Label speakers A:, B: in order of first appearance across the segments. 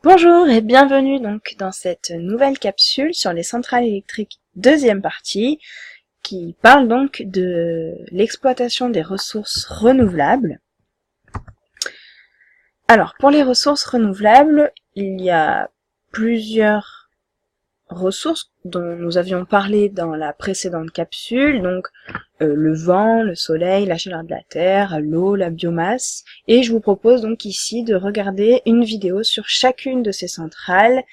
A: Bonjour et bienvenue donc dans cette nouvelle capsule sur les centrales électriques deuxième partie qui parle donc de l'exploitation des ressources renouvelables. Alors pour les ressources renouvelables, il y a plusieurs ressources dont nous avions parlé dans la précédente capsule, donc le vent, le soleil, la chaleur de la terre, l'eau, la biomasse, et je vous propose donc ici de regarder une vidéo sur chacune de ces centrales.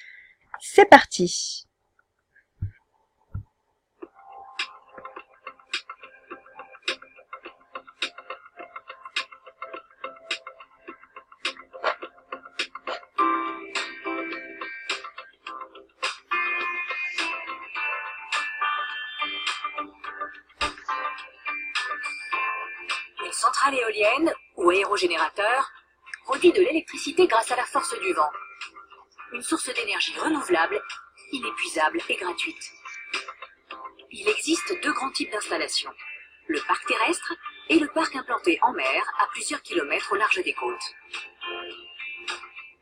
A: C'est parti!
B: Une centrale éolienne ou aérogénérateur produit de l'électricité grâce à la force du vent. Une source d'énergie renouvelable, inépuisable et gratuite. Il existe deux grands types d'installations, le parc terrestre et le parc implanté en mer à plusieurs kilomètres au large des côtes.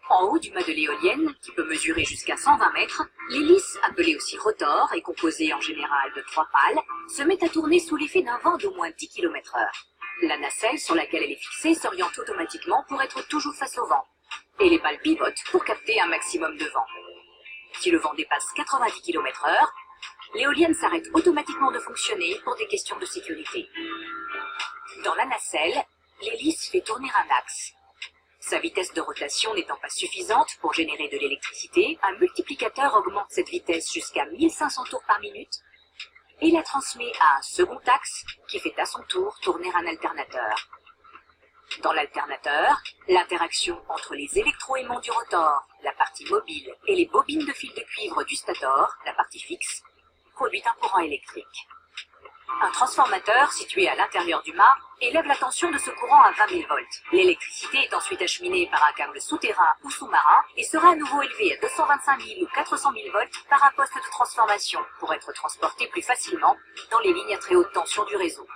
B: En haut du mât de l'éolienne, qui peut mesurer jusqu'à 120 mètres, l'hélice, appelée aussi rotor et composée en général de 3 pales, se met à tourner sous l'effet d'un vent d'au moins 10 km/h. La nacelle sur laquelle elle est fixée s'oriente automatiquement pour être toujours face au vent, et les pales pivotent pour capter un maximum de vent. Si le vent dépasse 90 km/h, l'éolienne s'arrête automatiquement de fonctionner pour des questions de sécurité. Dans la nacelle, l'hélice fait tourner un axe. Sa vitesse de rotation n'étant pas suffisante pour générer de l'électricité, un multiplicateur augmente cette vitesse jusqu'à 1500 tours par minute et la transmet à un second axe qui fait à son tour tourner un alternateur. Dans l'alternateur, l'interaction entre les électroaimants du rotor, la partie mobile, et les bobines de fil de cuivre du stator, la partie fixe, produit un courant électrique. Un transformateur situé à l'intérieur du mât élève la tension de ce courant à 20 000 volts. L'électricité est ensuite acheminée par un câble souterrain ou sous-marin et sera à nouveau élevée à 225 000 ou 400 000 volts par un poste de transformation pour être transportée plus facilement dans les lignes à très haute tension du réseau.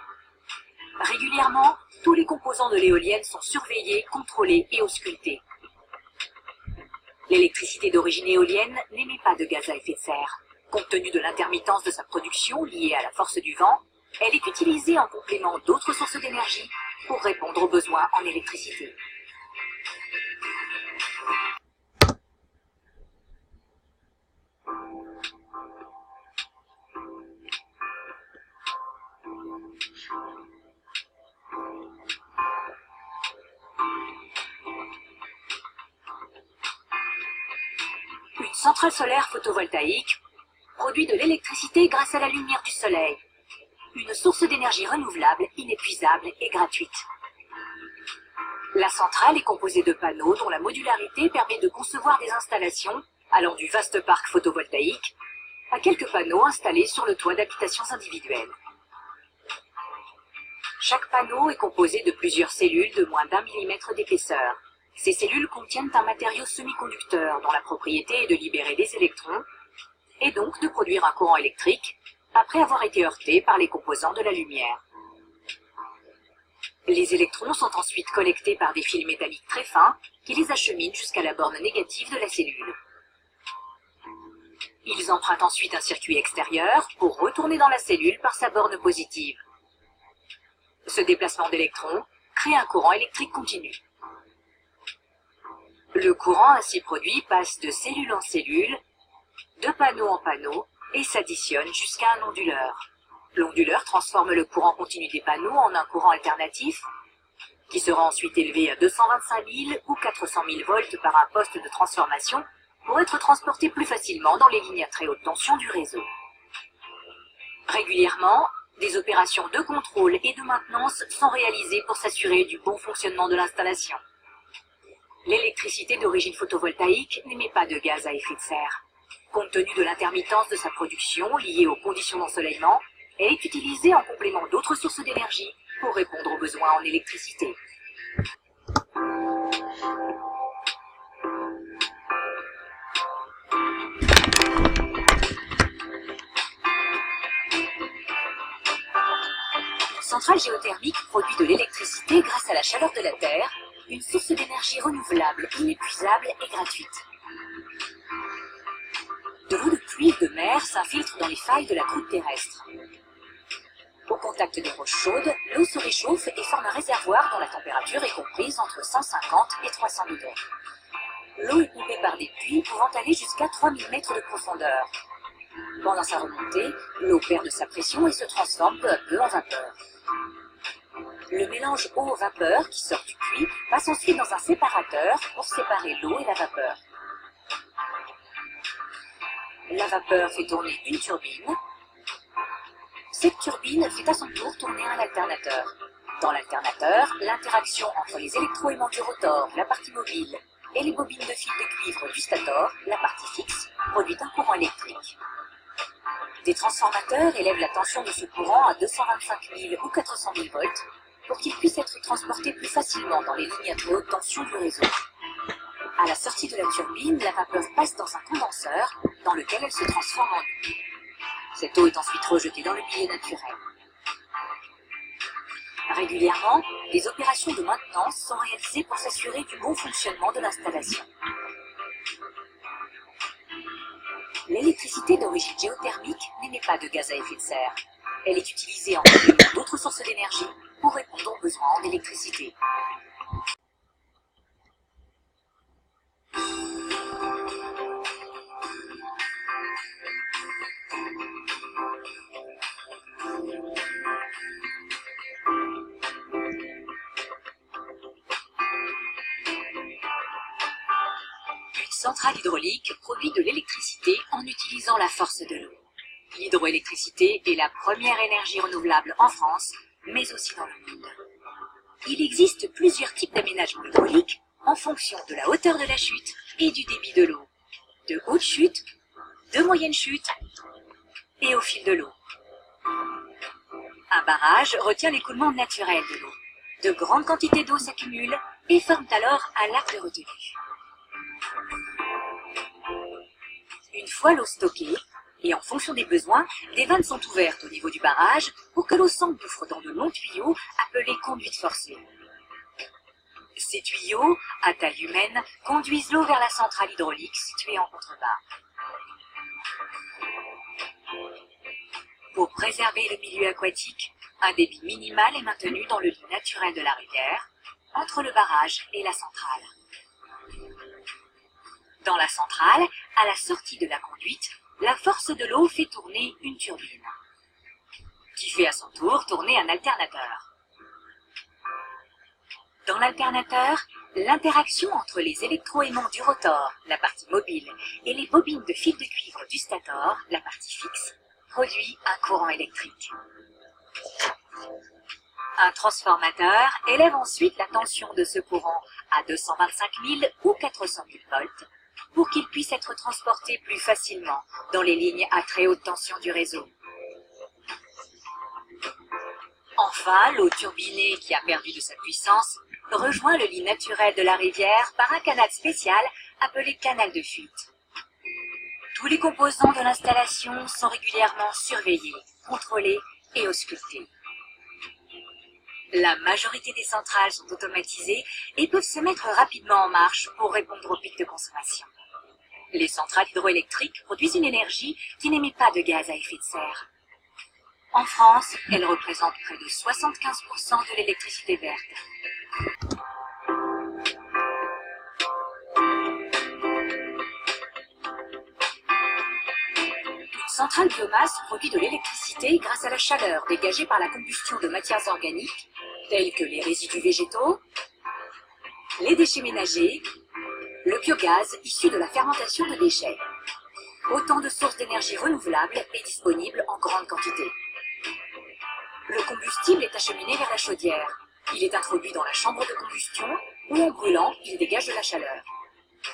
B: Régulièrement, tous les composants de l'éolienne sont surveillés, contrôlés et auscultés. L'électricité d'origine éolienne n'émet pas de gaz à effet de serre. Compte tenu de l'intermittence de sa production liée à la force du vent, elle est utilisée en complément d'autres sources d'énergie pour répondre aux besoins en électricité. Une centrale solaire photovoltaïque produit de l'électricité grâce à la lumière du soleil. Une source d'énergie renouvelable, inépuisable et gratuite. La centrale est composée de panneaux dont la modularité permet de concevoir des installations allant du vaste parc photovoltaïque à quelques panneaux installés sur le toit d'habitations individuelles. Chaque panneau est composé de plusieurs cellules de moins d'1 millimètre d'épaisseur. Ces cellules contiennent un matériau semi-conducteur dont la propriété est de libérer des électrons et donc de produire un courant électrique après avoir été heurtés par les composants de la lumière. Les électrons sont ensuite collectés par des fils métalliques très fins qui les acheminent jusqu'à la borne négative de la cellule. Ils empruntent ensuite un circuit extérieur pour retourner dans la cellule par sa borne positive. Ce déplacement d'électrons crée un courant électrique continu. Le courant ainsi produit passe de cellule en cellule, de panneau en panneau, et s'additionne jusqu'à un onduleur. L'onduleur transforme le courant continu des panneaux en un courant alternatif, qui sera ensuite élevé à 225 000 ou 400 000 volts par un poste de transformation pour être transporté plus facilement dans les lignes à très haute tension du réseau. Régulièrement, des opérations de contrôle et de maintenance sont réalisées pour s'assurer du bon fonctionnement de l'installation. L'électricité d'origine photovoltaïque n'émet pas de gaz à effet de serre. Compte tenu de l'intermittence de sa production liée aux conditions d'ensoleillement, elle est utilisée en complément d'autres sources d'énergie pour répondre aux besoins en électricité. Une centrale géothermique produit de l'électricité grâce à la chaleur de la Terre, une source d'énergie renouvelable, inépuisable et gratuite. fluide de mer s'infiltre dans les failles de la croûte terrestre. Au contact des roches chaudes, l'eau se réchauffe et forme un réservoir dont la température est comprise entre 150 et 300 degrés. L'eau est pompée par des puits pouvant aller jusqu'à 3000 mètres de profondeur. Pendant sa remontée, l'eau perd de sa pression et se transforme peu à peu en vapeur. Le mélange eau-vapeur qui sort du puits passe ensuite dans un séparateur pour séparer l'eau et la vapeur. La vapeur fait tourner une turbine. Cette turbine fait à son tour tourner un alternateur. Dans l'alternateur, l'interaction entre les électroaimants du rotor, la partie mobile, et les bobines de fil de cuivre du stator, la partie fixe, produit un courant électrique. Des transformateurs élèvent la tension de ce courant à 225 000 ou 400 000 volts pour qu'il puisse être transporté plus facilement dans les lignes à très haute tension du réseau. À la sortie de la turbine, la vapeur passe dans un condenseur dans lequel elle se transforme en eau. Cette eau est ensuite rejetée dans le milieu naturel. Régulièrement, des opérations de maintenance sont réalisées pour s'assurer du bon fonctionnement de l'installation. L'électricité d'origine géothermique n'émet pas de gaz à effet de serre. Elle est utilisée en complément d'autres sources d'énergie pour répondre aux besoins en électricité. Une centrale hydraulique produit de l'électricité en utilisant la force de l'eau. L'hydroélectricité est la première énergie renouvelable en France, mais aussi dans le monde. Il existe plusieurs types d'aménagements hydrauliques en fonction de la hauteur de la chute et du débit de l'eau. De haute chute, de moyenne chute et au fil de l'eau. Un barrage retient l'écoulement naturel de l'eau. De grandes quantités d'eau s'accumulent et forment alors un lac de retenue. Une fois l'eau stockée, et en fonction des besoins, des vannes sont ouvertes au niveau du barrage pour que l'eau s'engouffre dans de longs tuyaux appelés conduites forcées. Ces tuyaux, à taille humaine, conduisent l'eau vers la centrale hydraulique située en contrebas. Pour préserver le milieu aquatique, un débit minimal est maintenu dans le lit naturel de la rivière, entre le barrage et la centrale. Dans la centrale, à la sortie de la conduite, la force de l'eau fait tourner une turbine, qui fait à son tour tourner un alternateur. Dans l'alternateur, l'interaction entre les électroaimants du rotor, la partie mobile, et les bobines de fil de cuivre du stator, la partie fixe, produit un courant électrique. Un transformateur élève ensuite la tension de ce courant à 225 000 ou 400 000 volts pour qu'il puisse être transporté plus facilement dans les lignes à très haute tension du réseau. Enfin, l'eau turbinée qui a perdu de sa puissance rejoint le lit naturel de la rivière par un canal spécial appelé canal de fuite. Tous les composants de l'installation sont régulièrement surveillés, contrôlés et auscultés. La majorité des centrales sont automatisées et peuvent se mettre rapidement en marche pour répondre aux pics de consommation. Les centrales hydroélectriques produisent une énergie qui n'émet pas de gaz à effet de serre. En France, elles représentent près de 75% de l'électricité verte. Une centrale biomasse produit de l'électricité grâce à la chaleur dégagée par la combustion de matières organiques, telles que les résidus végétaux, les déchets ménagers, le biogaz issu de la fermentation de déchets. Autant de sources d'énergie renouvelables et disponibles en grande quantité. Le combustible est acheminé vers la chaudière. Il est introduit dans la chambre de combustion où, en brûlant, il dégage de la chaleur.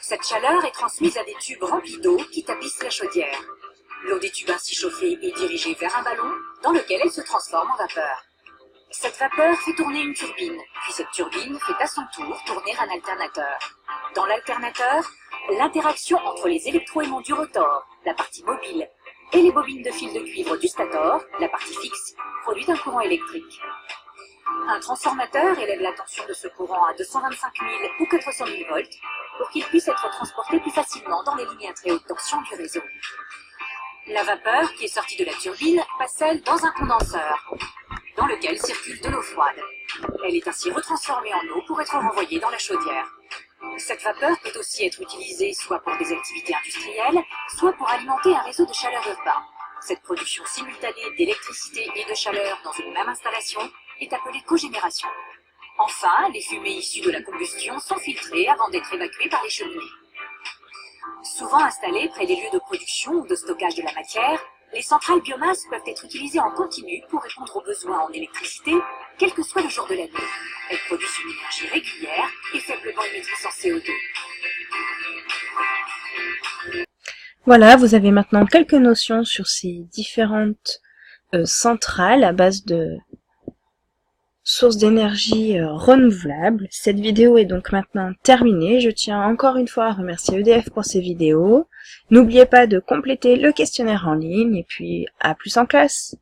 B: Cette chaleur est transmise à des tubes remplis d'eau qui tapissent la chaudière. L'eau des tubes ainsi chauffée est dirigée vers un ballon dans lequel elle se transforme en vapeur. Cette vapeur fait tourner une turbine, puis cette turbine fait à son tour tourner un alternateur. Dans l'alternateur, l'interaction entre les électroaimants du rotor, la partie mobile, et les bobines de fil de cuivre du stator, la partie fixe, produit un courant électrique. Un transformateur élève la tension de ce courant à 225 000 ou 400 000 volts pour qu'il puisse être transporté plus facilement dans les lignes à très haute tension du réseau. La vapeur qui est sortie de la turbine passe elle dans un condenseur, dans lequel circule de l'eau froide. Elle est ainsi retransformée en eau pour être renvoyée dans la chaudière. Cette vapeur peut aussi être utilisée soit pour des activités industrielles, soit pour alimenter un réseau de chaleur urbain. Cette production simultanée d'électricité et de chaleur dans une même installation est appelée cogénération. Enfin, les fumées issues de la combustion sont filtrées avant d'être évacuées par les cheminées. Souvent installées près des lieux de production ou de stockage de la matière, les centrales biomasse peuvent être utilisées en continu pour répondre aux besoins en électricité, quel que soit le jour de l'année. Elles produisent une énergie régulière et faiblement émettrice en CO2.
A: Voilà, vous avez maintenant quelques notions sur ces différentes centrales à base de sources d'énergie renouvelables. Cette vidéo est donc maintenant terminée. Je tiens encore une fois à remercier EDF pour ces vidéos. N'oubliez pas de compléter le questionnaire en ligne et puis à plus en classe.